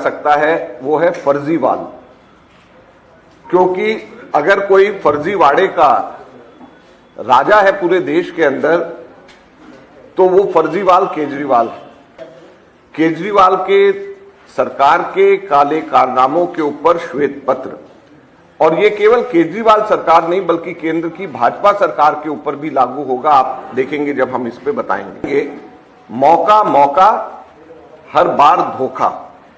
सकता है वो है फर्जीवाल। क्योंकि अगर कोई फर्जीवाड़े का राजा है पूरे देश के अंदर तो वो फर्जीवाल केजरीवाल है। केजरीवाल के सरकार के काले कारनामों के ऊपर श्वेत पत्र, और ये केवल केजरीवाल सरकार नहीं बल्कि केंद्र की भाजपा सरकार के ऊपर भी लागू होगा। आप देखेंगे जब हम इस पे बताएंगे। मौका मौका हर बार धोखा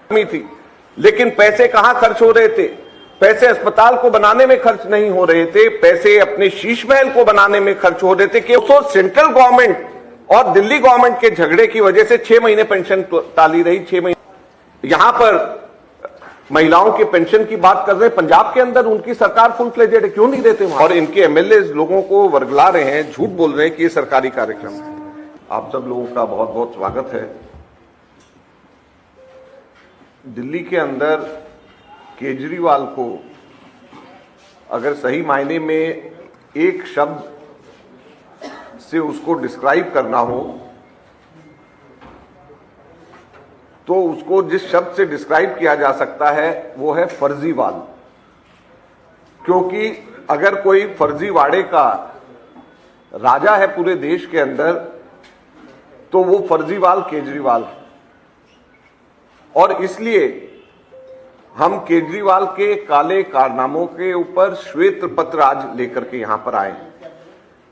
थी, लेकिन पैसे कहां खर्च हो रहे थे? पैसे अस्पताल को बनाने में खर्च नहीं हो रहे थे, पैसे अपने शीश महल को बनाने में खर्च हो रहे थे। कि सेंट्रल गवर्नमेंट और दिल्ली गवर्नमेंट के झगड़े की वजह से 6 महीने पेंशन टाली रही। 6 महीने यहां पर महिलाओं के पेंशन की बात कर रहे हैं, पंजाब के अंदर उनकी सरकार फुल फ्लेजेड है, क्यों नहीं देते वहां? और इनके एमएलए लोगों को वर्गला रहे हैं, झूठ बोल रहे हैं कि ये सरकारी कार्यक्रम है। आप सब लोगों का बहुत बहुत स्वागत है। दिल्ली के अंदर केजरीवाल को अगर सही मायने में एक शब्द से उसको डिस्क्राइब करना हो तो उसको जिस शब्द से डिस्क्राइब किया जा सकता है वो है फर्जीवाल। क्योंकि अगर कोई फर्जीवाड़े का राजा है पूरे देश के अंदर तो वो फर्जीवाल केजरीवाल है। और इसलिए हम केजरीवाल के काले कारनामों के ऊपर श्वेत पत्र आज लेकर के यहां पर आए।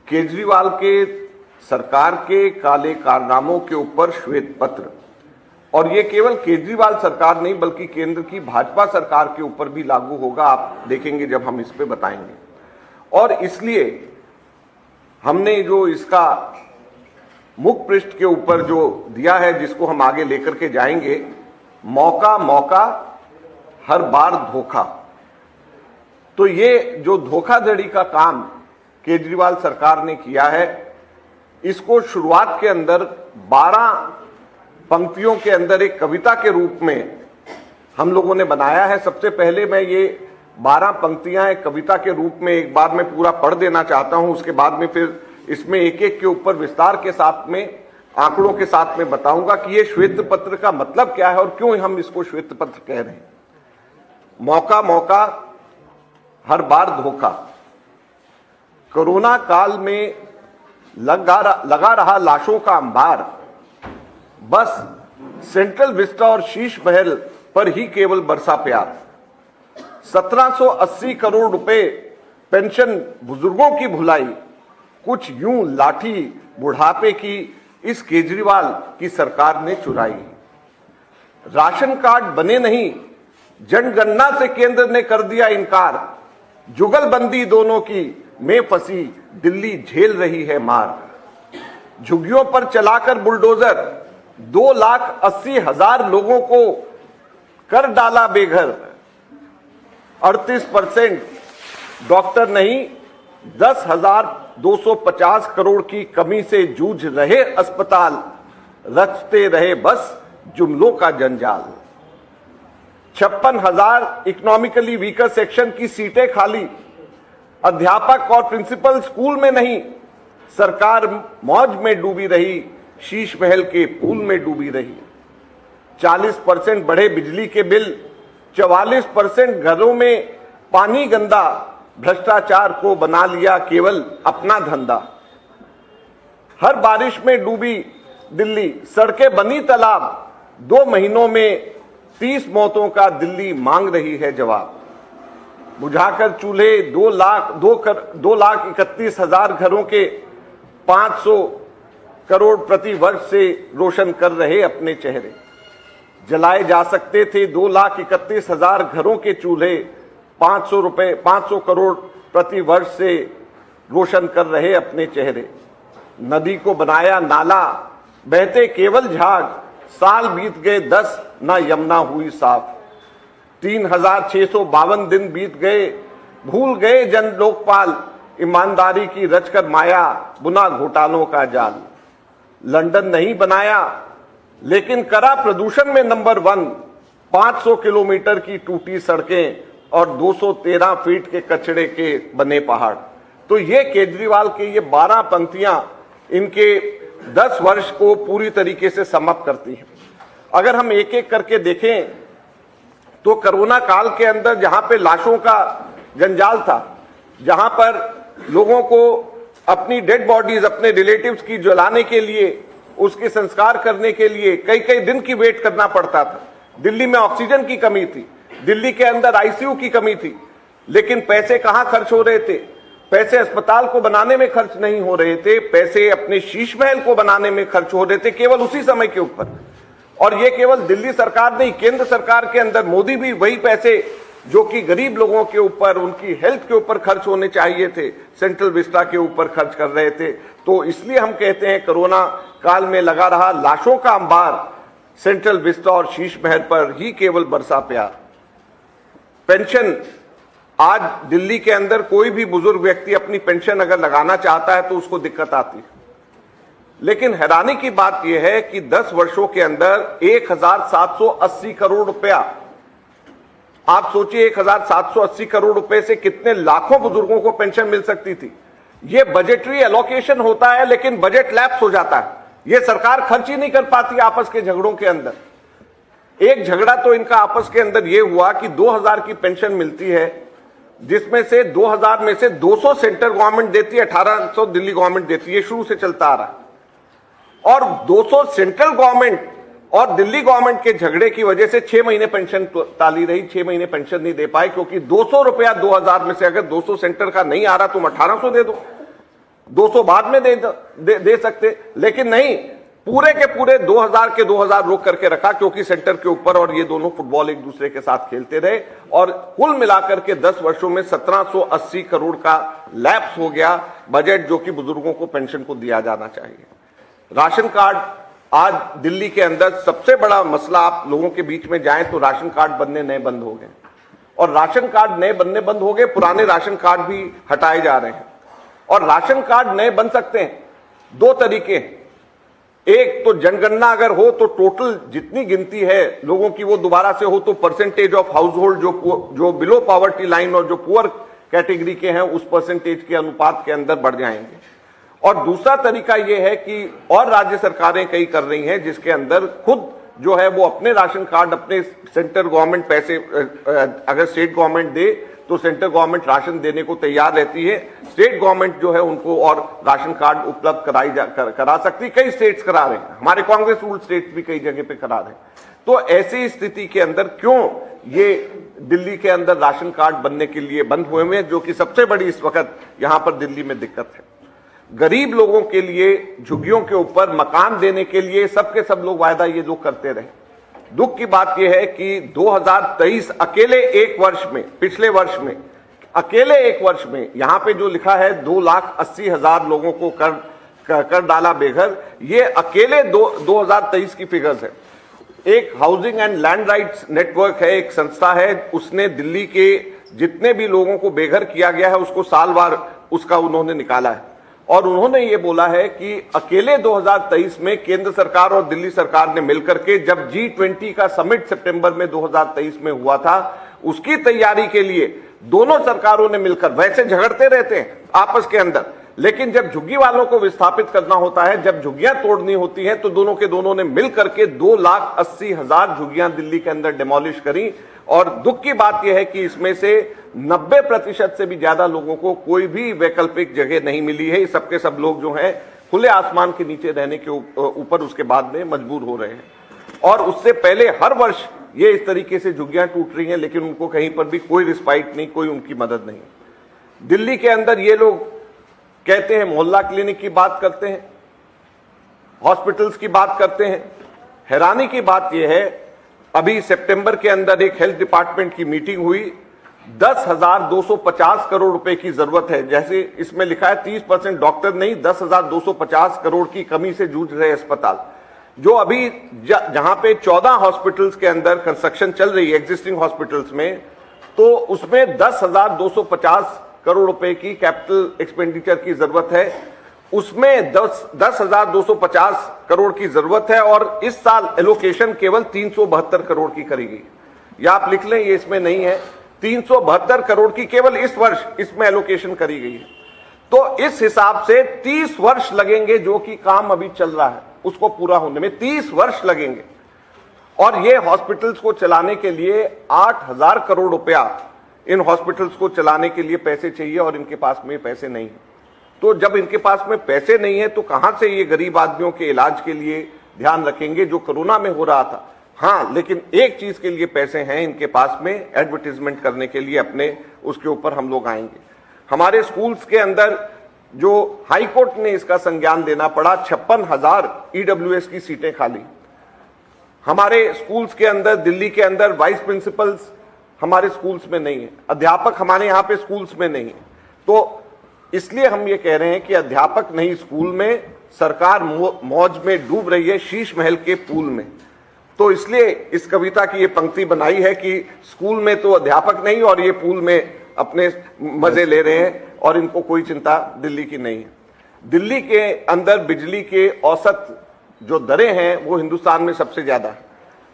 केजरीवाल के सरकार के काले कारनामों के ऊपर श्वेत पत्र, और ये केवल केजरीवाल सरकार नहीं बल्कि केंद्र की भाजपा सरकार के ऊपर भी लागू होगा। आप देखेंगे जब हम इस पे बताएंगे। और इसलिए हमने जो इसका मुख पृष्ठ के ऊपर जो दिया है, जिसको हम आगे लेकर के जाएंगे, मौका मौका हर बार धोखा। तो ये जो धोखाधड़ी का काम केजरीवाल सरकार ने किया है, इसको शुरुआत के अंदर 12 पंक्तियों के अंदर एक कविता के रूप में हम लोगों ने बनाया है। सबसे पहले मैं ये 12 पंक्तियां एक कविता के रूप में एक बार मैं पूरा पढ़ देना चाहता हूं। उसके बाद में फिर इसमें एक एक के ऊपर विस्तार के साथ में आंकड़ों के साथ में बताऊंगा कि ये श्वेत पत्र का मतलब क्या है और क्यों हम इसको श्वेत पत्र कह रहे हैं। मौका मौका हर बार धोखा। कोरोना काल में लगा रहा लाशों का अंबार, बस सेंट्रल विस्टा और शीश महल पर ही केवल बरसा प्यार। 1780 करोड़ रुपए पेंशन बुजुर्गों की भुलाई, कुछ यूं लाठी बुढ़ापे की इस केजरीवाल की सरकार ने चुराई। राशन कार्ड बने नहीं, जनगणना से केंद्र ने कर दिया इनकार। जुगलबंदी दोनों की में फंसी दिल्ली झेल रही है मार। झुग्गियों पर चलाकर बुलडोजर 2,80,000 लोगों को कर डाला बेघर। 38% डॉक्टर नहीं, 10,250 करोड़ की कमी से जूझ रहे अस्पताल। रचते रहे बस जुमलों का जंजाल। 56,000 इकोनॉमिकली वीकर सेक्शन की सीटें खाली। अध्यापक और प्रिंसिपल स्कूल में नहीं, सरकार मौज में डूबी रही, शीश महल के पूल में डूबी रही। 40% बढ़े बिजली के बिल, 44% घरों में पानी गंदा। भ्रष्टाचार को बना लिया केवल अपना धंधा। हर बारिश में डूबी दिल्ली, सड़कें बनी तालाब। 2 महीनों में 30 मौतों का दिल्ली मांग रही है जवाब। बुझाकर चूल्हे 2,31,000 घरों के 500 करोड़ प्रति वर्ष से रोशन कर रहे अपने चेहरे। जलाए जा सकते थे 2,31,000 घरों के चूल्हे, 500 करोड़ प्रति वर्ष से रोशन कर रहे अपने चेहरे। नदी को बनाया नाला, बहते केवल झाग। साल बीत गए 10, ना यमुना हुई साफ। 3,652 दिन बीत गए, भूल गए जन लोकपाल। ईमानदारी की रचकर माया, बुना घोटालों का जाल। लंदन नहीं बनाया लेकिन करा प्रदूषण में नंबर 1। 500 किलोमीटर की टूटी सड़कें और 213 फीट के कचड़े के बने पहाड़। तो ये केजरीवाल के ये 12 पंक्तियां इनके 10 वर्ष को पूरी तरीके से समाप्त करती हैं। अगर हम एक एक करके देखें तो कोरोना काल के अंदर जहां पे लाशों का जंजाल था, जहां पर लोगों को अपनी डेड बॉडीज अपने रिलेटिव्स की जलाने के लिए, उसके संस्कार करने के लिए कई कई दिन की वेट करना पड़ता था। दिल्ली में ऑक्सीजन की कमी थी, दिल्ली के अंदर आईसीयू की कमी थी, लेकिन पैसे कहां खर्च हो रहे थे? पैसे अस्पताल को बनाने में खर्च नहीं हो रहे थे, पैसे अपने शीश महल को बनाने में खर्च हो रहे थे, केवल उसी समय के ऊपर। और ये केवल दिल्ली सरकार नहीं, केंद्र सरकार के अंदर मोदी भी वही पैसे जो कि गरीब लोगों के ऊपर, उनकी हेल्थ के ऊपर खर्च होने चाहिए थे, सेंट्रल विस्टा के ऊपर खर्च कर रहे थे। तो इसलिए हम कहते हैं कोरोना काल में लगा रहा लाशों का अंबार सेंट्रल विस्टा और शीश महल पर ही केवल बरसा प्यार। पेंशन, आज दिल्ली के अंदर कोई भी बुजुर्ग व्यक्ति अपनी पेंशन अगर लगाना चाहता है तो उसको दिक्कत आती है। लेकिन हैरानी की बात यह है कि 10 वर्षों के अंदर 1780 करोड़ रुपया, आप सोचिए 1780 करोड़ रुपए से कितने लाखों बुजुर्गों को पेंशन मिल सकती थी। यह बजटरी एलोकेशन होता है, लेकिन बजट लैप्स हो जाता है। यह सरकार खर्च ही नहीं कर पाती आपस के झगड़ों के अंदर। एक झगड़ा तो इनका आपस के अंदर यह हुआ कि 2000 की पेंशन मिलती है, जिसमें से 2000 में से 200 सेंट्रल गवर्नमेंट देती है, 1800 दिल्ली गवर्नमेंट देती है। शुरू से चलता आ रहा है। और 200 सेंट्रल गवर्नमेंट और दिल्ली गवर्नमेंट के झगड़े की वजह से 6 महीने पेंशन ताली रही, 6 महीने पेंशन नहीं दे पाए, क्योंकि 200 रुपया 2000 में से अगर 200 सेंटर का नहीं आ रहा तुम 1800 दे दो, 200 बाद में दे सकते, लेकिन नहीं, पूरे के पूरे 2000 के 2000 रोक करके रखा, क्योंकि सेंटर के ऊपर और ये दोनों फुटबॉल एक दूसरे के साथ खेलते रहे। और कुल मिलाकर के 10 वर्षों में 1780 करोड़ का लैप्स हो गया बजट, जो कि बुजुर्गों को पेंशन को दिया जाना चाहिए। राशन कार्ड, आज दिल्ली के अंदर सबसे बड़ा मसला, आप लोगों के बीच में जाएं तो राशन कार्ड बनने नए बंद हो गए, और राशन कार्ड नए बनने बंद हो गए, पुराने राशन कार्ड भी हटाए जा रहे हैं। और राशन कार्ड नए बन सकते हैं, 2 तरीके। एक तो जनगणना अगर हो तो टोटल जितनी गिनती है लोगों की वो दोबारा से हो, तो परसेंटेज ऑफ हाउस होल्ड जो बिलो पॉवर्टी लाइन और जो पुअर कैटेगरी के हैं उस परसेंटेज के अनुपात के अंदर बढ़ जाएंगे। और दूसरा तरीका यह है कि और राज्य सरकारें कई कर रही हैं, जिसके अंदर खुद जो है वो अपने राशन कार्ड, अपने सेंट्रल गवर्नमेंट पैसे, अगर स्टेट गवर्नमेंट दे तो सेंट्रल गवर्नमेंट राशन देने को तैयार रहती है, स्टेट गवर्नमेंट जो है उनको और राशन कार्ड उपलब्ध करा सकती। कई स्टेट्स करा रहे हैं, हमारे कांग्रेस रूल स्टेट्स भी कई जगह पे करा रहे हैं। तो ऐसी स्थिति के अंदर क्यों ये दिल्ली के अंदर राशन कार्ड बनने के लिए बंद हुए हैं, जो कि सबसे बड़ी इस वक्त यहां पर दिल्ली में दिक्कत है। गरीब लोगों के लिए झुग्गियों के ऊपर मकान देने के लिए सबके सब लोग वायदा ये लोग करते रहे। दुख की बात यह है कि 2023 अकेले एक वर्ष में, पिछले वर्ष में अकेले एक वर्ष में यहां पे जो लिखा है 2,80,000 लोगों को कर डाला बेघर, ये अकेले 2023 की फिगर्स है। एक housing and land rights network है, एक संस्था है, उसने दिल्ली के जितने भी लोगों को बेघर किया गया है उसको सालवार उसका उन्होंने निकाला है। और उन्होंने ये बोला है कि अकेले 2023 में केंद्र सरकार और दिल्ली सरकार ने मिलकर के, जब G20 का समिट सितंबर में 2023 में हुआ था, उसकी तैयारी के लिए दोनों सरकारों ने मिलकर, वैसे झगड़ते रहते हैं आपस के अंदर, लेकिन जब झुग्गी वालों को विस्थापित करना होता है, जब झुग्गियां तोड़नी होती हैं, तो दोनों के दोनों ने मिलकर के 2,80,000 झुग्गियां दिल्ली के अंदर डिमोलिश करी। और दुख की बात यह है कि इसमें से 90% से भी ज्यादा लोगों को कोई भी वैकल्पिक जगह नहीं मिली है। सबके सब लोग जो हैं खुले आसमान के नीचे रहने के ऊपर उसके बाद में मजबूर हो रहे हैं। और उससे पहले हर वर्ष ये इस तरीके से झुग्गियां टूट रही हैं, लेकिन उनको कहीं पर भी कोई रिस्पाइट नहीं, कोई उनकी मदद नहीं। दिल्ली के अंदर ये लोग कहते हैं, मोहल्ला क्लिनिक की बात करते हैं, हॉस्पिटल्स की बात करते हैं। हैरानी की बात यह है, अभी सितंबर के अंदर एक हेल्थ डिपार्टमेंट की मीटिंग हुई, 10,250 करोड़ रुपए की जरूरत है। जैसे इसमें लिखा है 30% डॉक्टर नहीं, 10,250 करोड़ की कमी से जूझ रहे अस्पताल। जो अभी जहां पे 14 हॉस्पिटल्स के अंदर कंस्ट्रक्शन चल रही है एग्जिस्टिंग हॉस्पिटल्स में, तो उसमें 10,250 करोड़ रुपए की कैपिटल एक्सपेंडिचर की जरूरत है। उसमें 10,250 करोड़ की जरूरत है, और इस साल एलोकेशन केवल 372 करोड़ की करी गई। या आप लिख लें, ये इसमें नहीं है, 372 करोड़ की केवल इस वर्ष इसमें एलोकेशन करी गई है। तो इस हिसाब से 30 वर्ष लगेंगे, जो कि काम अभी चल रहा है उसको पूरा होने में 30 वर्ष लगेंगे। और ये हॉस्पिटल्स को चलाने के लिए 8,000 करोड़ रुपया इन हॉस्पिटल्स को चलाने के लिए पैसे चाहिए और इनके पास में पैसे नहीं है। तो जब इनके पास में पैसे नहीं है तो कहां से ये गरीब आदमियों के इलाज के लिए ध्यान रखेंगे जो कोरोना में हो रहा था। हाँ, लेकिन एक चीज के लिए पैसे हैं इनके पास में, एडवर्टीजमेंट करने के लिए अपने, उसके ऊपर हम लोग आएंगे। हमारे स्कूल्स के अंदर जो हाई कोर्ट ने इसका संज्ञान देना पड़ा, 56,000 ईडब्ल्यूएस की सीटें खाली। हमारे स्कूल्स के अंदर, दिल्ली के अंदर वाइस प्रिंसिपल्स हमारे स्कूल्स में नहीं है, अध्यापक हमारे यहाँ पे स्कूल्स में नहीं है। तो इसलिए हम ये कह रहे हैं कि अध्यापक नहीं स्कूल में, सरकार मौज में डूब रही है शीश महल के पूल में। तो इसलिए इस कविता की ये पंक्ति बनाई है कि स्कूल में तो अध्यापक नहीं और ये पूल में अपने मजे ले रहे हैं और इनको कोई चिंता दिल्ली की नहीं है। दिल्ली के अंदर बिजली के औसत जो दरें हैं वो हिंदुस्तान में सबसे ज्यादा है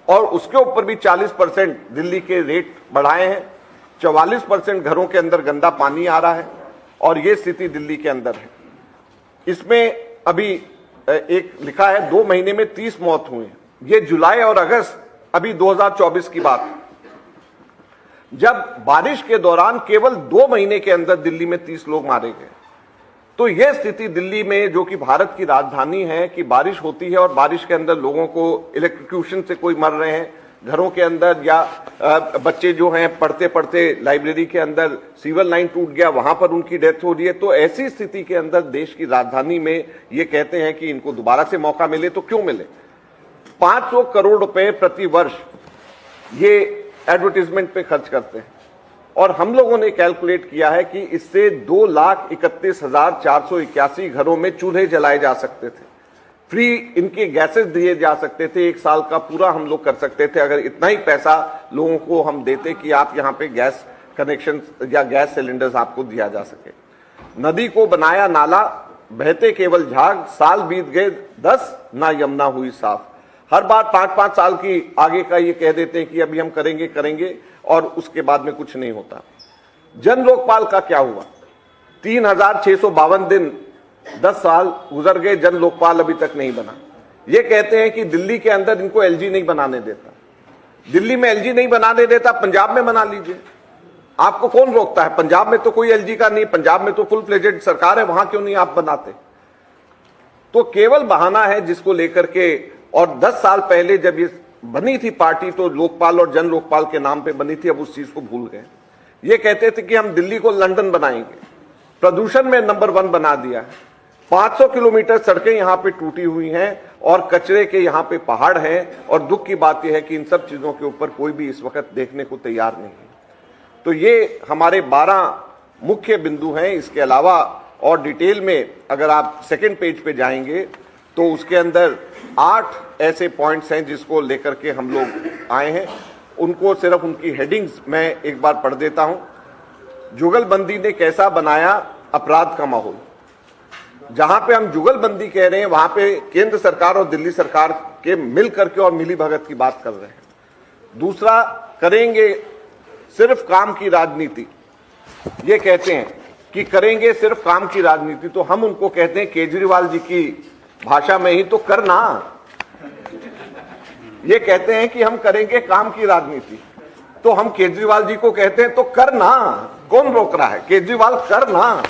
और उसके ऊपर भी 40% दिल्ली के रेट बढ़ाए हैं। 44% घरों के अंदर गंदा पानी आ रहा है और ये स्थिति दिल्ली के अंदर है। इसमें अभी एक लिखा है 2 महीने में 30 मौत हुई। ये जुलाई और अगस्त अभी 2024 की बात है, जब बारिश के दौरान केवल 2 महीने के अंदर दिल्ली में 30 लोग मारे गए। तो यह स्थिति दिल्ली में, जो कि भारत की राजधानी है, कि बारिश होती है और बारिश के अंदर लोगों को इलेक्ट्रोक्यूशन से कोई मर रहे हैं घरों के अंदर, या बच्चे जो हैं पढ़ते पढ़ते लाइब्रेरी के अंदर सीवर लाइन टूट गया, वहां पर उनकी डेथ हो रही है। तो ऐसी स्थिति के अंदर देश की राजधानी में ये कहते हैं कि इनको दोबारा से मौका मिले, तो क्यों मिले। 500 करोड़ रुपए प्रति वर्ष ये एडवर्टीजमेंट पे खर्च करते हैं और हम लोगों ने कैलकुलेट किया है कि इससे 2,31,481 घरों में चूल्हे जलाए जा सकते थे, फ्री इनके गैसेस दिए जा सकते थे, 1 साल का पूरा हम लोग कर सकते थे अगर इतना ही पैसा लोगों को हम देते कि आप यहाँ पे गैस कनेक्शन या गैस सिलेंडर्स आपको दिया जा सके। नदी को बनाया नाला, बहते केवल झाग, साल बीत गए 10, ना यमुना हुई साफ। हर बार 5-5 साल की आगे का ये कह देते हैं कि अभी हम करेंगे और उसके बाद में कुछ नहीं होता। जन लोकपाल का क्या हुआ? 3,652 दिन, 10 साल गुजर गए, जन लोकपाल अभी तक नहीं बना। ये कहते हैं कि दिल्ली के अंदर इनको एलजी नहीं बनाने देता। दिल्ली में एलजी नहीं बनाने देता, पंजाब में बना लीजिए, आपको कौन रोकता है? पंजाब में तो कोई एलजी का नहीं, पंजाब में तो फुल फ्लेजेड सरकार है, वहां क्यों नहीं आप बनाते? तो केवल बहाना है जिसको लेकर के। और 10 साल पहले जब ये बनी थी पार्टी तो लोकपाल और जन लोकपाल के नाम पे बनी थी, अब उस चीज को भूल गए। ये कहते थे कि हम दिल्ली को लंदन बनाएंगे, प्रदूषण में नंबर 1 बना दिया है। 500 किलोमीटर सड़कें यहां पे टूटी हुई हैं और कचरे के यहां पे पहाड़ हैं और दुख की बात यह है कि इन सब चीजों के ऊपर कोई भी इस वक्त देखने को तैयार नहीं है। तो ये हमारे 12 मुख्य बिंदु हैं। इसके अलावा और डिटेल में अगर आप सेकेंड पेज पे जाएंगे तो उसके अंदर 8 ऐसे पॉइंट्स हैं जिसको लेकर के हम लोग आए हैं। उनको सिर्फ उनकी हेडिंग्स मैं एक बार पढ़ देता हूं। जुगलबंदी ने कैसा बनाया अपराध का माहौल। जहां पे हम जुगलबंदी कह रहे हैं वहां पे केंद्र सरकार और दिल्ली सरकार के मिल करके और मिली भगत की बात कर रहे हैं। दूसरा, करेंगे सिर्फ काम की राजनीति। ये कहते हैं कि करेंगे सिर्फ काम की राजनीति, तो हम उनको कहते हैं केजरीवाल जी की भाषा में ही तो करना। ये कहते हैं कि हम करेंगे काम की राजनीति, तो हम केजरीवाल जी को कहते हैं तो करना, कौन रोक रहा है? केजरीवाल करना,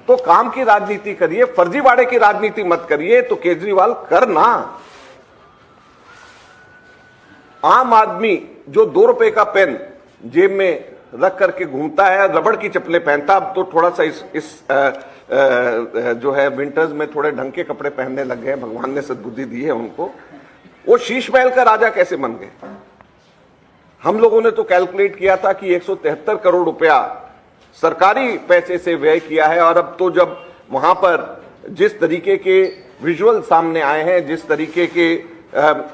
तो काम की राजनीति करिए, फर्जीवाड़े की राजनीति मत करिए। तो केजरीवाल करना। आम आदमी जो 2 रुपए का पेन जेब में रख करके घूमता है, रबड़ की चप्पलें पहनता, अब तो थोड़ा सा इस जो है विंटर्स में थोड़े ढंग के कपड़े पहनने लग गए, भगवान ने सद्बुद्धि दी है उनको। वो शीश महल का राजा कैसे बन गए? हम लोगों ने तो कैलकुलेट किया था कि 173 करोड़ रुपया सरकारी पैसे से व्यय किया है और अब तो जब वहां पर जिस तरीके के विजुअल सामने आए हैं, जिस तरीके के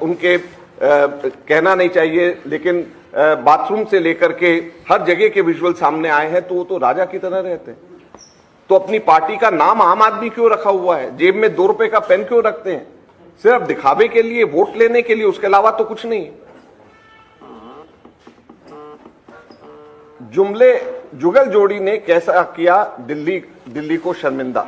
उनके कहना नहीं चाहिए लेकिन बाथरूम से लेकर के हर जगह के विजुअल सामने आए हैं, तो वो तो राजा की तरह रहते हैं। तो अपनी पार्टी का नाम आम आदमी क्यों रखा हुआ है? जेब में 2 रुपए का पेन क्यों रखते हैं? सिर्फ दिखावे के लिए, वोट लेने के लिए, उसके अलावा तो कुछ नहीं। जुगल जोड़ी ने कैसा किया दिल्ली को शर्मिंदा।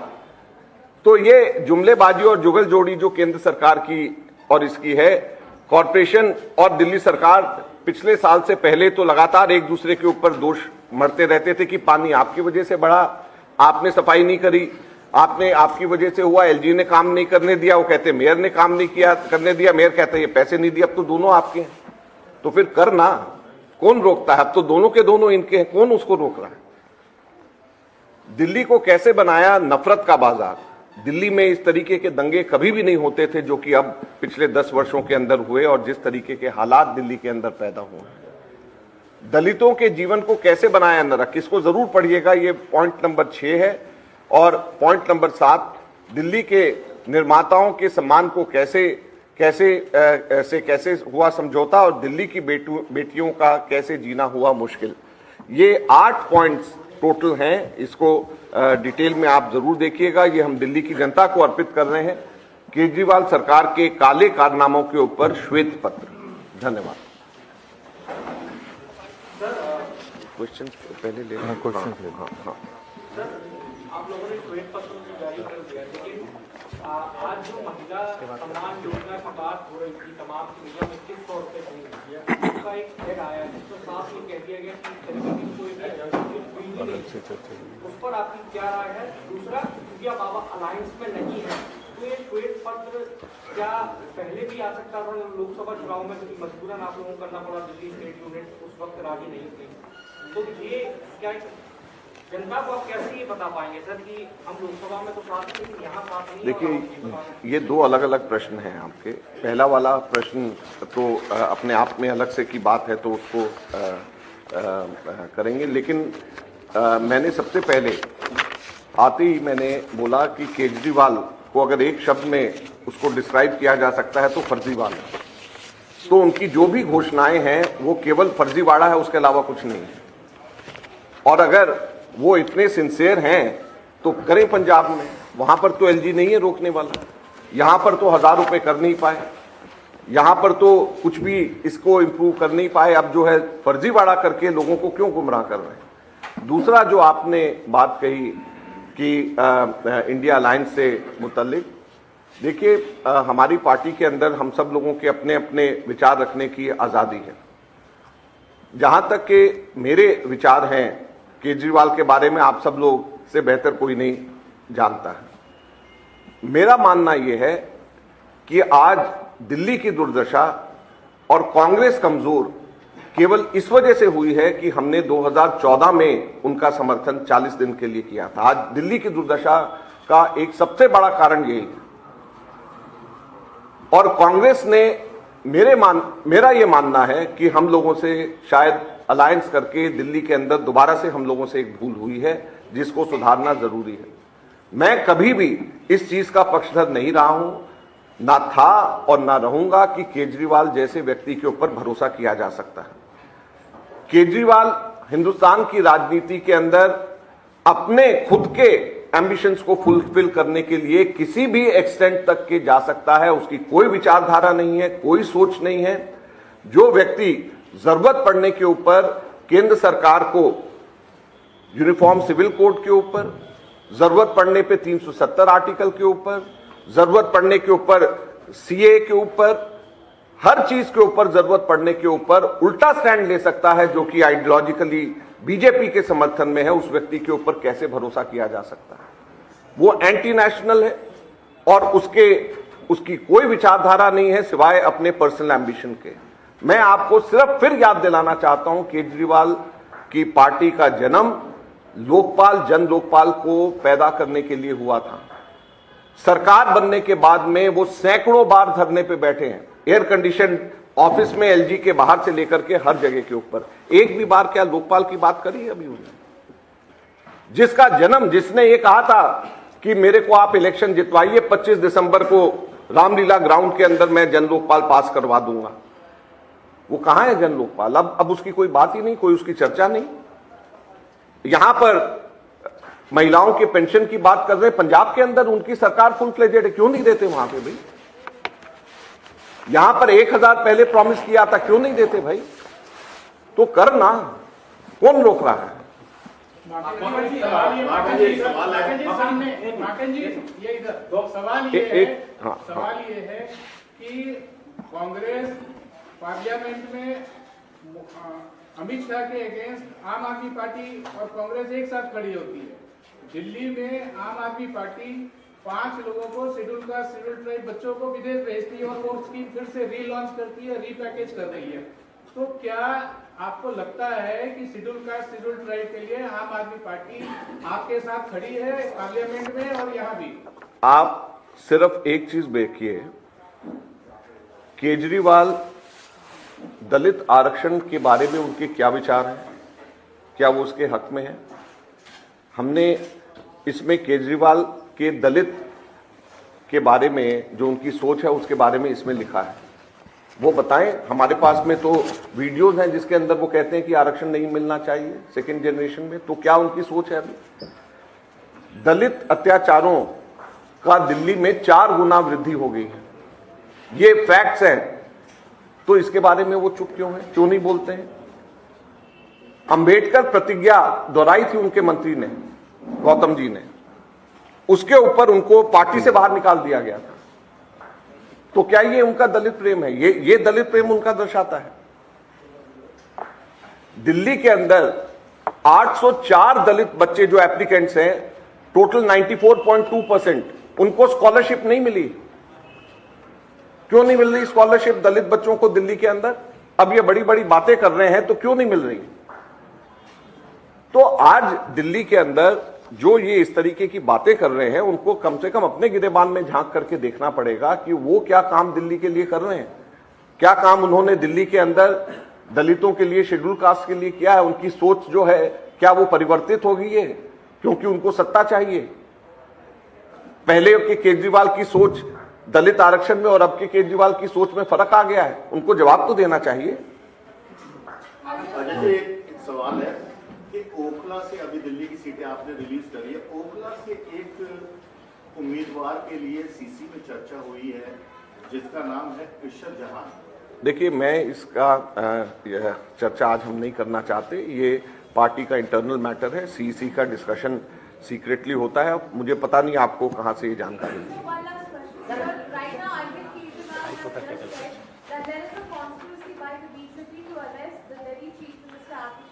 तो ये जुमलेबाजी और जुगल जोड़ी जो केंद्र सरकार की और इसकी है, कॉरपोरेशन और दिल्ली सरकार पिछले साल से पहले तो लगातार एक दूसरे के ऊपर दोष मढ़ते रहते थे कि पानी आपकी वजह से बढ़ा, आपने सफाई नहीं करी, आपकी वजह से हुआ, एलजी ने काम नहीं करने दिया, वो कहते मेयर ने काम नहीं किया करने दिया, मेयर कहते ये पैसे नहीं दिए। अब तो दोनों आपके हैं, तो फिर करना कौन रोकता है? अब तो दोनों के दोनों इनके हैं, कौन उसको रोक रहा है? दिल्ली को कैसे बनाया नफरत का बाजार। दिल्ली में इस तरीके के दंगे कभी भी नहीं होते थे जो कि अब पिछले 10 वर्षों के अंदर हुए, और जिस तरीके के हालात दिल्ली के अंदर पैदा हुए। दलितों के जीवन को कैसे बनाया नरक, इसको जरूर पढ़िएगा, ये पॉइंट नंबर 6 है। और पॉइंट नंबर 7, दिल्ली के निर्माताओं के सम्मान को कैसे हुआ समझौता, और दिल्ली की बेटियों का कैसे जीना हुआ मुश्किल। ये 8 पॉइंट्स टोटल हैं, इसको डिटेल में आप जरूर देखिएगा। ये हम दिल्ली की जनता को अर्पित कर रहे हैं, केजरीवाल सरकार के काले कारनामों के ऊपर श्वेत पत्र। धन्यवाद। क्वेश्चन पहले ले, क्वेश्चन ले। हाँ, आप लोगों ने श्वेत पत्र जारी कर दिया, लेकिन आज जो महिला सम्मान योजना की बात हो रही थी, तमाम चीजों में किस तौर पे नहीं हुई है, उसका एक हेड आया जिसमें साफ ये कह दिया गया कि इस तरीके की कोई उस पर आपकी क्या राय है? दूसरा, क्योंकि आप अलायंस में नहीं है, तो ये श्वेत पत्र क्या पहले भी आ सकता था लोकसभा चुनाव में, क्योंकि मजबूरन आप लोगों को करना पड़ा, दिल्ली स्टेट यूनिट उस वक्त राजी नहीं थी, तो ये क्या जनता को आप कैसे ये बता पाएंगे सर कि हम लोकसभा में तो साथ नहीं, यहाँ साथ नहीं? देखिए, ये 2 अलग अलग प्रश्न हैं आपके। पहला वाला प्रश्न तो अपने आप में अलग से की बात है, तो उसको करेंगे, लेकिन मैंने सबसे पहले आते ही मैंने बोला कि केजरीवाल को अगर एक शब्द में उसको डिस्क्राइब किया जा सकता है तो फर्जीवाड़ा है। तो उनकी जो भी घोषणाएं हैं वो केवल फर्जीवाड़ा है, उसके अलावा कुछ नहीं है। और अगर वो इतने सिंसियर हैं तो करें पंजाब में, वहां पर तो एलजी नहीं है रोकने वाला, यहां पर तो 1000 रुपए कर नहीं पाए, यहां पर तो कुछ भी इसको इंप्रूव कर नहीं पाए। अब जो है फर्जीवाड़ा करके लोगों को क्यों गुमराह कर रहे हैं? दूसरा जो आपने बात कही कि इंडिया अलायंस से मुतल्लिक, देखिए हमारी पार्टी के अंदर हम सब लोगों के अपने अपने विचार रखने की आज़ादी है। जहां तक के मेरे विचार हैं केजरीवाल के बारे में, आप सब लोग से बेहतर कोई नहीं जानता है। मेरा मानना यह है कि आज दिल्ली की दुर्दशा और कांग्रेस कमजोर केवल इस वजह से हुई है कि हमने 2014 में उनका समर्थन 40 दिन के लिए किया था। आज दिल्ली की दुर्दशा का एक सबसे बड़ा कारण यही है। और कांग्रेस ने मेरा यह मानना है कि हम लोगों से शायद अलायंस करके दिल्ली के अंदर दोबारा से हम लोगों से एक भूल हुई है, जिसको सुधारना जरूरी है। मैं कभी भी इस चीज का पक्षधर नहीं रहा हूं, ना था और ना रहूंगा कि केजरीवाल जैसे व्यक्ति के ऊपर भरोसा किया जा सकता है। केजरीवाल हिंदुस्तान की राजनीति के अंदर अपने खुद के एम्बिशंस को फुलफिल करने के लिए किसी भी एक्सटेंट तक के जा सकता है। उसकी कोई विचारधारा नहीं है, कोई सोच नहीं है। जो व्यक्ति जरूरत पड़ने के ऊपर केंद्र सरकार को यूनिफॉर्म सिविल कोड के ऊपर, जरूरत पड़ने पे 370 आर्टिकल के ऊपर, जरूरत पड़ने के ऊपर सीए के ऊपर, हर चीज के ऊपर जरूरत पड़ने के ऊपर उल्टा स्टैंड ले सकता है, जो कि आइडियोलॉजिकली बीजेपी के समर्थन में है, उस व्यक्ति के ऊपर कैसे भरोसा किया जा सकता है? वो एंटी नेशनल है और उसकी कोई विचारधारा नहीं है सिवाय अपने पर्सनल एम्बिशन के। मैं आपको सिर्फ फिर याद दिलाना चाहता हूं, केजरीवाल की पार्टी का जन्म लोकपाल, जन लोकपाल को पैदा करने के लिए हुआ था। सरकार बनने के बाद में वो सैकड़ों बार धरने पे बैठे हैं, एयर कंडीशन ऑफिस में, एलजी के बाहर से लेकर के हर जगह के ऊपर। एक भी बार क्या लोकपाल की बात करी अभी उन्होंने? जिसका जन्म, जिसने ये कहा था कि मेरे को आप इलेक्शन जितवाइए, 25 दिसंबर को रामलीला ग्राउंड के अंदर मैं जन लोकपाल पास करवा दूंगा, वो कहां है जन लोकपाल? अब उसकी कोई बात ही नहीं, कोई उसकी चर्चा नहीं। यहां पर महिलाओं के पेंशन की बात कर रहे हैं, पंजाब के अंदर उनकी सरकार फुल फ्लेजेड है, क्यों नहीं देते वहां पे भाई? यहां पर 1000 पहले प्रॉमिस किया था, क्यों नहीं देते भाई? तो करना, कौन रोक रहा है? सवाल ये है कि कांग्रेस पार्लियामेंट में अमित शाह के अगेंस्ट आम आदमी पार्टी और कांग्रेस एक साथ खड़ी होती है। दिल्ली में आम आदमी पार्टी 5 लोगों को शेड्यूल कास्ट शेड्यूल ट्राइब बच्चों को विदेश भेजती है और वो स्कीम फिर से रीलॉन्च करती है, रीपैकेज कर रही है। तो क्या आपको लगता है कि शेड्यूल कास्ट शेड्यूल ट्राइब के लिए आम आदमी पार्टी आपके साथ खड़ी है पार्लियामेंट में और यहाँ भी? आप सिर्फ एक चीज देखिए, केजरीवाल दलित आरक्षण के बारे में उनके क्या विचार हैं, क्या वो उसके हक में है? हमने इसमें केजरीवाल के दलित के बारे में जो उनकी सोच है उसके बारे में इसमें लिखा है, वो बताएं। हमारे पास में तो वीडियोस हैं जिसके अंदर वो कहते हैं कि आरक्षण नहीं मिलना चाहिए सेकेंड जनरेशन में। तो क्या उनकी सोच है? अभी दलित अत्याचारों का दिल्ली में 4 गुना वृद्धि हो गई है, ये फैक्ट्स हैं। तो इसके बारे में वो चुप क्यों है, क्यों नहीं बोलते हैं? अंबेडकर प्रतिज्ञा दोहराई थी उनके मंत्री ने, गौतम जी ने, उसके ऊपर उनको पार्टी से बाहर निकाल दिया गया था। तो क्या ये उनका दलित प्रेम है? ये दलित प्रेम उनका दर्शाता है। दिल्ली के अंदर 804 दलित बच्चे जो एप्लीकेंट्स हैं, टोटल 94.2%, उनको स्कॉलरशिप नहीं मिली। क्यों नहीं मिल रही स्कॉलरशिप दलित बच्चों को दिल्ली के अंदर? अब ये बड़ी बड़ी बातें कर रहे हैं तो क्यों नहीं मिल रही? तो आज दिल्ली के अंदर जो ये इस तरीके की बातें कर रहे हैं, उनको कम से कम अपने गिरेबान में झांक करके देखना पड़ेगा कि वो क्या काम दिल्ली के लिए कर रहे हैं, क्या काम उन्होंने दिल्ली के अंदर दलितों के लिए, शेड्यूल कास्ट के लिए किया है। उनकी सोच जो है क्या वो परिवर्तित हो गई है क्योंकि उनको सत्ता चाहिए? पहले के केजरीवाल की सोच दलित आरक्षण में और अब के केजरीवाल की सोच में फर्क आ गया है, उनको जवाब तो देना चाहिए। अजय जी, एक सवाल है कि ओखला से अभी दिल्ली की सीटें आपने रिलीज करी है, ओखला से एक उम्मीदवार के लिए सीसी में चर्चा हुई है जिसका नाम है इशरत जहां। देखिए, मैं इसका चर्चा आज हम नहीं करना चाहते, ये पार्टी का इंटरनल मैटर है। सीसी का डिस्कशन सीक्रेटली होता है। मुझे पता नहीं आपको कहां से ये जानकारी मिली।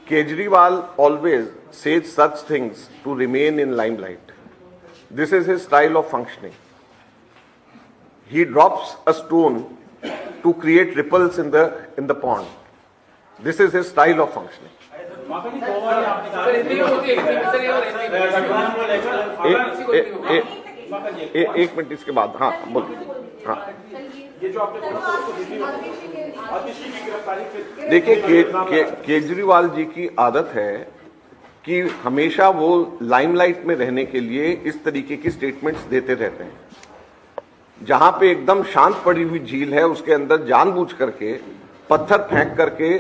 Kejriwal always says such things to remain in limelight. This is his style of functioning. He drops a stone to create ripples in the pond. This is his style of functioning. एक minute इसके बाद, हाँ बोलिए। हाँ, देखिए, केजरीवाल जी की आदत है कि हमेशा वो लाइमलाइट में रहने के लिए इस तरीके की स्टेटमेंट्स देते रहते हैं। जहां पे एकदम शांत पड़ी हुई झील है, उसके अंदर जानबूझ करके पत्थर फेंक करके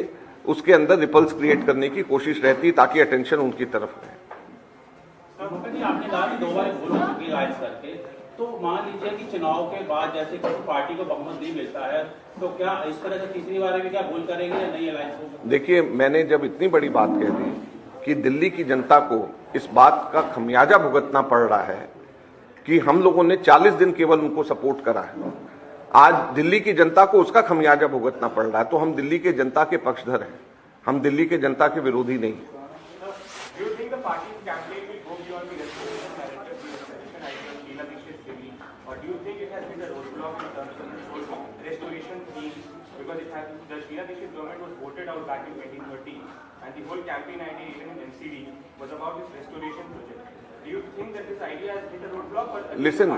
उसके अंदर रिपल्स क्रिएट करने की कोशिश रहती ताकि अटेंशन उनकी तरफ रहे। आपने कहा कि 2 बार भूल हो चुकी राइज करके, तो मान लीजिए कि चुनाव के बाद जैसे किसी पार्टी को बहुमत नहीं मिलता है, तो क्या इस तरह से तीसरी बार भी क्या भूल करेंगे या नहीं अलायंस होगा? देखिए, मैंने जब इतनी बड़ी बात कह दी कि दिल्ली की जनता को इस बात का खमियाजा भुगतना पड़ रहा है कि हम लोगों ने 40 दिन केवल उनको सपोर्ट करा है, आज दिल्ली की जनता को उसका खमियाजा भुगतना पड़ रहा है, तो हम दिल्ली के जनता के पक्षधर हैं, हम दिल्ली के जनता के विरोधी नहीं हैं। Because it has, the Sheila Dikshit government was voted out back in 2013, and the whole campaign idea, even in NCD, was about this restoration project. Do you think that this idea has hit a roadblock? Or listen,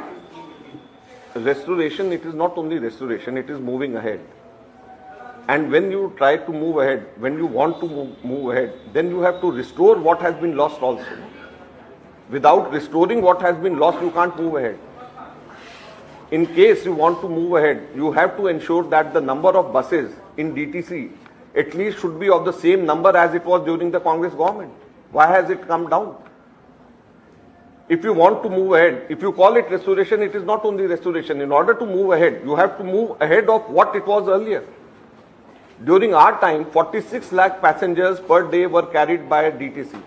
restoration, it is not only restoration, it is moving ahead. And when you try to move ahead, when you want to move ahead, then you have to restore what has been lost also. Without restoring what has been lost, you can't move ahead. In case you want to move ahead, you have to ensure that the number of buses in DTC at least should be of the same number as it was during the Congress government. Why has it come down? If you want to move ahead, if you call it restoration, it is not only restoration. In order to move ahead, you have to move ahead of what it was earlier. During our time, 46 lakh passengers per day were carried by DTC.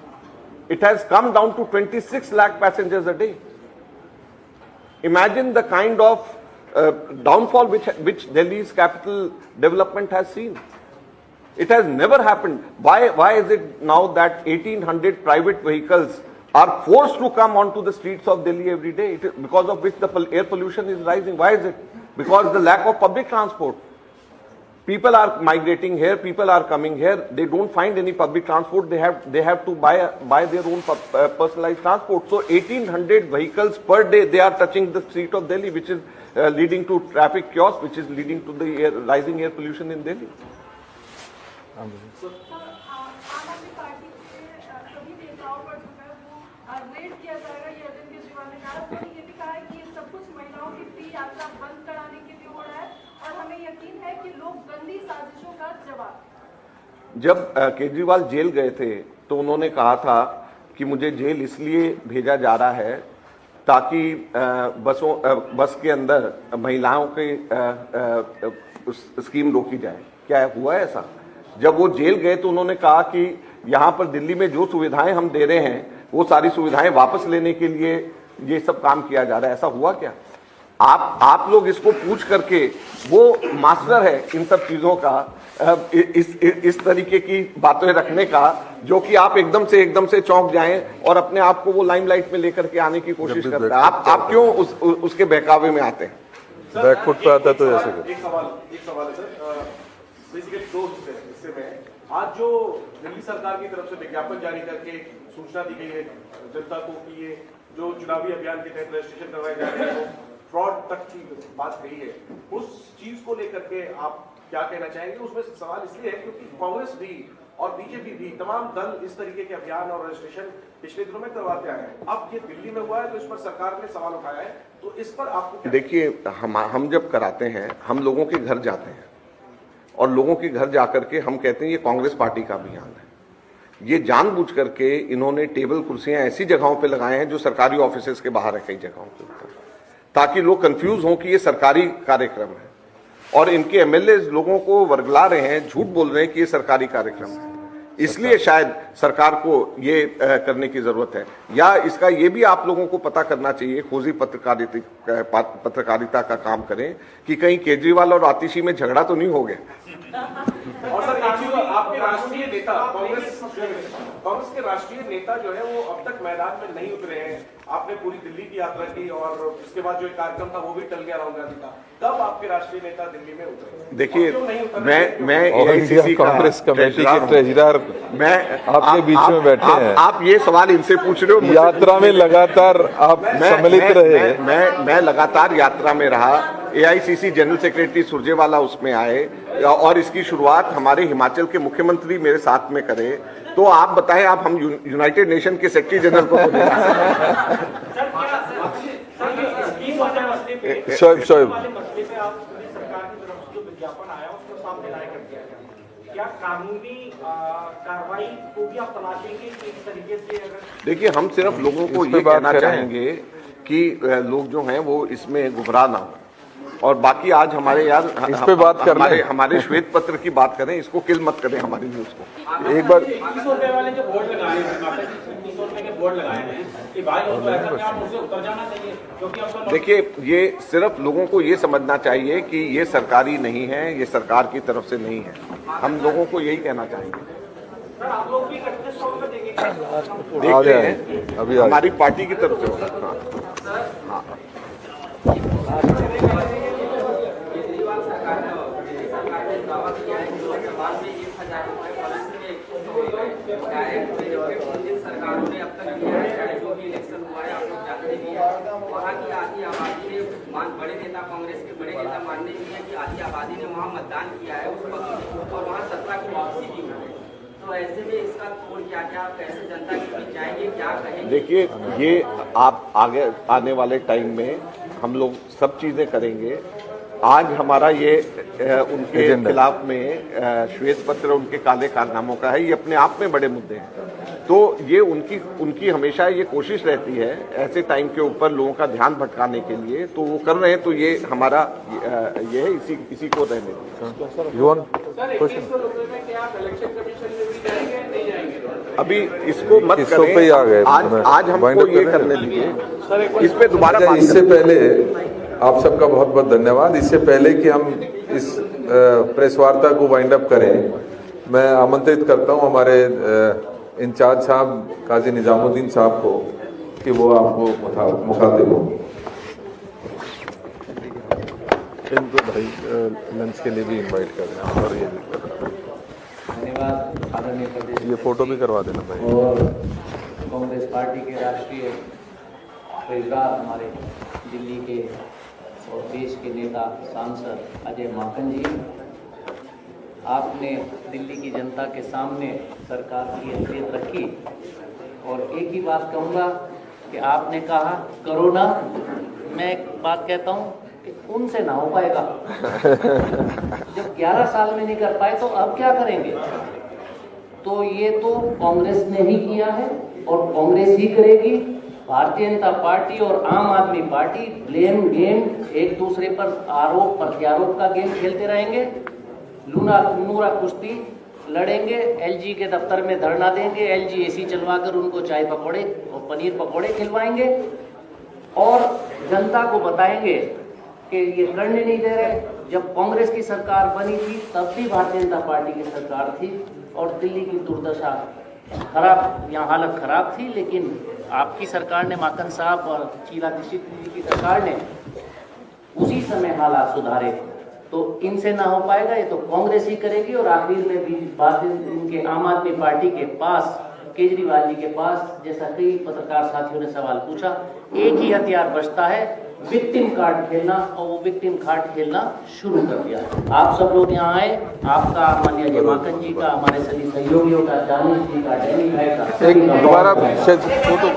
It has come down to 26 lakh passengers a day. Imagine the kind of downfall which Delhi's capital development has seen. It has never happened. Why is it now that 1800 private vehicles are forced to come onto the streets of Delhi every day, because of which the air pollution is rising? Why is it? Because the lack of public transport. People are migrating here, people are coming here, they don't find any public transport, they have to buy their own personalized transport. So 1800 vehicles per day, they are touching the street of Delhi, which is leading to traffic chaos, which is leading to the rising air pollution in Delhi. आम आदमी party के सभी नेताओं पर जो है वो red किया जाएगा, ये अरविंद केजरीवाल ने कहा। उन्होंने ये भी कहा है कि ये सब कुछ महिलाओं की फ्री यात्रा बंद कराने के लिए हो रहा है और हमें यकीन है कि लोग गंदी साजिशों का जवाब। जब केजरीवाल जेल गए थे तो उन्होंने कहा था कि मुझे जेल इसलिए भेजा जा रहा है ताकि बस के अंदर महिलाओं की स्कीम रोकी जाए। क्या हुआ ऐसा? जब वो जेल गए तो उन्होंने कहा कि यहाँ पर दिल्ली में जो सुविधाएं हम दे रहे हैं वो सारी सुविधाएं वापस लेने के लिए ये सब काम किया जा रहा है। ऐसा हुआ क्या? आप लोग इसको पूछ करके, वो मास्टर है इन सब चीजों का, इस तरीके की बातें रखने का, जो कि आप एकदम से चौंक जाएं और अपने आप को वो लाइमलाइट में लेकर के आने की कोशिश करता है। आप क्यों उसके बहकावे में आते हैं? बैकफुट पे आता तो ऐसे एक सवाल है सर, बेसिकली दो हिस्से में। आज जो दिल्ली सरकार की तरफ से विज्ञापन जारी करके सूचना दी गई है जनता को कि ये जो चुनावी अभियान के तहत रजिस्ट्रेशन करवाए जा रहे हैं वो फ्रॉड तक की बात कही है, उस चीज को लेकर के आप क्या कहना चाहेंगे? उसमें सवाल इसलिए है क्योंकि कांग्रेस भी और बीजेपी भी, तमाम दल इस तरीके के अभियान और रजिस्ट्रेशन पिछले दिनों में करवाते आए हैं। अब ये दिल्ली में हुआ है तो इस पर सरकार ने सवाल उठाया है, तो इस पर आपको देखिए, हम जब कराते हैं, हम लोगों के घर जाते हैं और लोगों के घर जाकर के हम कहते हैं ये कांग्रेस पार्टी का अभियान है। ये जानबूझ करके इन्होंने टेबल कुर्सियां ऐसी जगहों पे लगाए हैं जो सरकारी ऑफिसेज के बाहर है, कई जगहों पे, ताकि लोग कंफ्यूज हों कि ये सरकारी कार्यक्रम है। और इनके एमएलए लोगों को वर्गला रहे हैं, झूठ बोल रहे हैं कि ये सरकारी कार्यक्रम है। इसलिए शायद सरकार को ये करने की जरूरत है, या इसका ये भी आप लोगों को पता करना चाहिए, खोजी पत्रकारिता का काम करें कि कहीं केजरीवाल और आतिशी में झगड़ा तो नहीं हो गया। और सर एक चीज, आपके राष्ट्रीय नेता कांग्रेस के राष्ट्रीय नेता जो है वो अब तक मैदान में नहीं उतरे हैं। आपने पूरी दिल्ली की यात्रा की और इसके बाद जो एक कार्यक्रम था वो भी टल गया राहुल गांधी का। कब आपके राष्ट्रीय नेता दिल्ली में उतरे? देखिए, मैं एआईसीसी कांग्रेस कमेटी के ट्रेजरर, मैं आपके बीच में बैठे हैं। आप ये सवाल इनसे पूछ रहे हो? यात्रा में लगातार आप सम्मिलित रहे। मैं लगातार यात्रा में रहा। एआईसीसी जनरल सेक्रेटरी सुरजेवाला उसमें आए और इसकी शुरुआत हमारे हिमाचल के मुख्यमंत्री मेरे साथ में करे। तो आप बताएं, आप हम यूनाइटेड नेशन के सेक्रेटरी जनरल को शोएब क्या कानूनी कार्रवाई को भी आप तलाशेंगे कि इस तरीके से? अगर देखिए, हम सिर्फ लोगों को ये कहना चाहेंगे कि लोग जो हैं वो इसमें गुमराह ना हो, और बाकी आज हमारे यार इस पे बात कर लें। हमारे श्वेत पत्र की बात करें, इसको किल मत करें हमारी न्यूज को। एक बार 2100 रुपए वाले जो बोर्ड लगाए हैं, 2100 रुपए के बोर्ड लगाए हैं कि भाई उनको ऐसा क्या आप उससे उतर जाना चाहिए, क्योंकि अब देखिए, ये सिर्फ लोगों को ये समझना चाहिए कि ये सरकारी नहीं है, ये सरकार की तरफ से नहीं है। हम लोगों को यही कहना चाहेंगे। सर आप लोग भी 3100 रुपए देंगे? देखते हैं, अभी हमारी पार्टी की तरफ से होगा। हाँ। केजरीवाल सरकार ने दावा किया है कि लोकसभा में 1000 रुपए वर्ष में 2100 रुपए डायरेक्ट बेनिफिट जिन सरकारों ने अब तक दिया है, चाहे जो भी इलेक्शन हुआ है आप लोग जानते भी हैं। वहाँ की आधी आबादी ने बड़े नेता, कांग्रेस के बड़े नेता मानते भी हैं कि आधी आबादी ने वहाँ मतदान किया है उस वक्त, और वहाँ सत्ता की वापसी भी हुई है। तो ऐसे में इसका तोड़ क्या कैसे जनता के बीच जाएंगे, क्या कहेंगे? देखिए, ये आप आगे आने वाले टाइम में हम लोग सब चीजें करेंगे। आज हमारा ये उनके खिलाफ में श्वेत पत्र उनके काले कारनामों का है, ये अपने आप में बड़े मुद्दे हैं। तो ये उनकी हमेशा ये कोशिश रहती है ऐसे टाइम के ऊपर लोगों का ध्यान भटकाने के लिए, तो वो कर रहे हैं। तो ये हमारा ये है, इसी को रहने दें। सर 2100 रुपए में क्या आप इलेक्शन कमीशन में भी जाएंगे नहीं जाएंगे? अभी इसको मत पे ही आ गए। करें, आज हमको ये करने दीजिए, इस पे दोबारा बात इससे पहले आप सबका बहुत बहुत धन्यवाद। इससे पहले कि हम इस प्रेस वार्ता को वाइंड अप करें, मैं आमंत्रित करता हूं हमारे इंचार्ज साहब काजी निजामुद्दीन साहब को कि वो आपको मुखातिब हो। इनको भाई लंच के लिए भी इनवाइट कर दें और ये भी धन्यवाद आदरणीय प्रदेश, ये फोटो भी करवा देना भाई। और कांग्रेस पार्टी के राष्ट्रीय प्रेसदार हमारे दिल्ली के और देश के नेता सांसद अजय माकन जी, आपने दिल्ली की जनता के सामने सरकार की हैसियत रखी और एक ही बात कहूँगा कि आपने कहा करो ना, मैं एक बात कहता हूँ कि उनसे ना हो पाएगा। जब 11 साल में नहीं कर पाए तो अब क्या करेंगे? तो ये तो कांग्रेस ने ही किया है और कांग्रेस ही करेगी। भारतीय जनता पार्टी और आम आदमी पार्टी ब्लेम गेम, एक दूसरे पर आरोप प्रत्यारोप का गेम खेलते रहेंगे। नूरा कुश्ती लड़ेंगे, एलजी के दफ्तर में धरना देंगे, एलजी एसी चलवाकर उनको चाय पकौड़े और पनीर पकौड़े खिलवाएंगे और जनता को बताएंगे कि ये करने नहीं दे रहे। जब कांग्रेस की सरकार बनी थी तब भी भारतीय जनता पार्टी की सरकार थी और दिल्ली की दुर्दशा खराब, यहाँ हालत खराब थी, लेकिन आपकी सरकार ने, माकन साहब और शीला दीक्षित जी की सरकार ने उसी समय हालात सुधारे। तो इनसे ना हो पाएगा, ये तो कांग्रेस ही करेगी। और आखिर में भी बात इनके आम आदमी पार्टी के पास, केजरीवाल जी के पास, जैसा कई पत्रकार साथियों ने सवाल पूछा, एक ही हथियार बचता है, विक्टिम कार्ड खेलना, और वो विक्टिम कार्ड खेलना शुरू कर दिया। आप सब लोग यहाँ आए, आपका, माननीय अजय माकन जी का, हमारे सभी सहयोगियों का, जानिश जी का, डैनी भाई का, एक दोबारा फोटो